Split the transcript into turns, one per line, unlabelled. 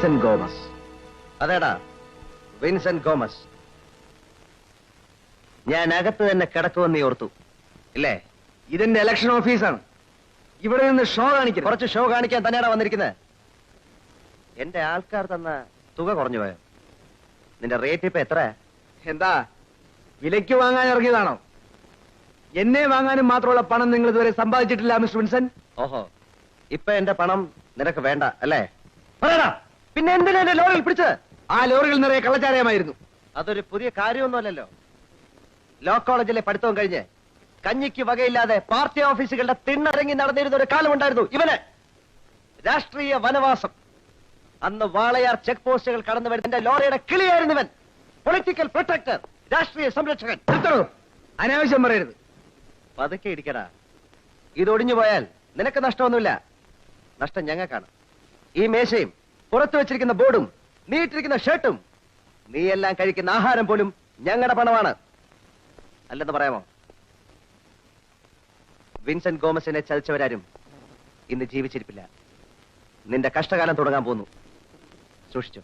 Vincent Gomez.
അതേടാ, വിൻസെന്റ് ഗോമസ്. ഞാൻ അകത്ത് തന്നെ കിടക്കുമെന്ന് ഓർത്തു ഇല്ലേ?
ഇതിന്റെ ഇലക്ഷൻ ഓഫീസാണ്. ഇവിടെ നിന്ന് ഷോ കാണിക്കണം.
കുറച്ച് ഷോ കാണിക്കാൻ തന്നെയാണ് വന്നിരിക്കുന്നത്. എന്റെ ആൾക്കാർ തന്ന തുക കുറഞ്ഞു പോയോ? നിന്റെ റേറ്റ് ഇപ്പൊ എത്ര?
എന്താ വിലയ്ക്ക് വാങ്ങാൻ ഇറങ്ങിയതാണോ? എന്നെ വാങ്ങാനും മാത്രമുള്ള പണം നിങ്ങൾ ഇതുവരെ സമ്പാദിച്ചിട്ടില്ല മിസ്റ്റർ വിൻസെന്റ്.
ഓഹോ, ഇപ്പൊ എന്റെ പണം നിനക്ക് വേണ്ട അല്ലേ? പറയടാ, പിന്നെ എന്തിനാ എന്റെ ലോറിയിൽ പിടിച്ചത്?
ആ ലോറികൾ നിറയെ കള്ളച്ചാരമായിരുന്നു.
അതൊരു പുതിയ കാര്യമൊന്നുമല്ലല്ലോ. ലോ കോളേജിലെ പഠിത്തവും കഴിഞ്ഞ് കഞ്ഞിക്ക് വകയില്ലാതെ പാർട്ടി ഓഫീസുകളുടെ തിണ്ണറങ്ങി നടന്നിരുന്ന ഒരു കാലമുണ്ടായിരുന്നു ഇവന്. രാഷ്ട്രീയ വനവാസം. അന്ന് വാളയാർ ചെക്ക് പോസ്റ്റുകൾ കടന്നു വരുന്ന ലോറിയുടെ കിളിയായിരുന്നു ഇവൻ. പൊളിറ്റിക്കൽ പ്രൊട്ടക്ടർ, രാഷ്ട്രീയ സംരക്ഷകൻ.
അനാവശ്യം പറയരുത്.
പതുക്കെ ഇരിക്കടാ. ഇതൊടിഞ്ഞു പോയാൽ നിനക്ക് നഷ്ടമൊന്നുമില്ല, നഷ്ടം ഞങ്ങൾക്കാണ്. ഈ മേശയും പുറത്തു വെച്ചിരിക്കുന്ന ബോർഡും നീ ഇട്ടിരിക്കുന്ന ഷർട്ടും നീ എല്ലാം കഴിക്കുന്ന ആഹാരം പോലും ഞങ്ങളുടെ പണമാണ്. അല്ലെന്ന് പറയാമോ? വിൻസെന്റ് ഗോമസിനെ ചതിച്ചവരാരും ഇന്ന് ജീവിച്ചിരിപ്പില്ല. നിന്റെ കഷ്ടകാലം തുടങ്ങാൻ പോന്നു. സൂക്ഷിച്ചു.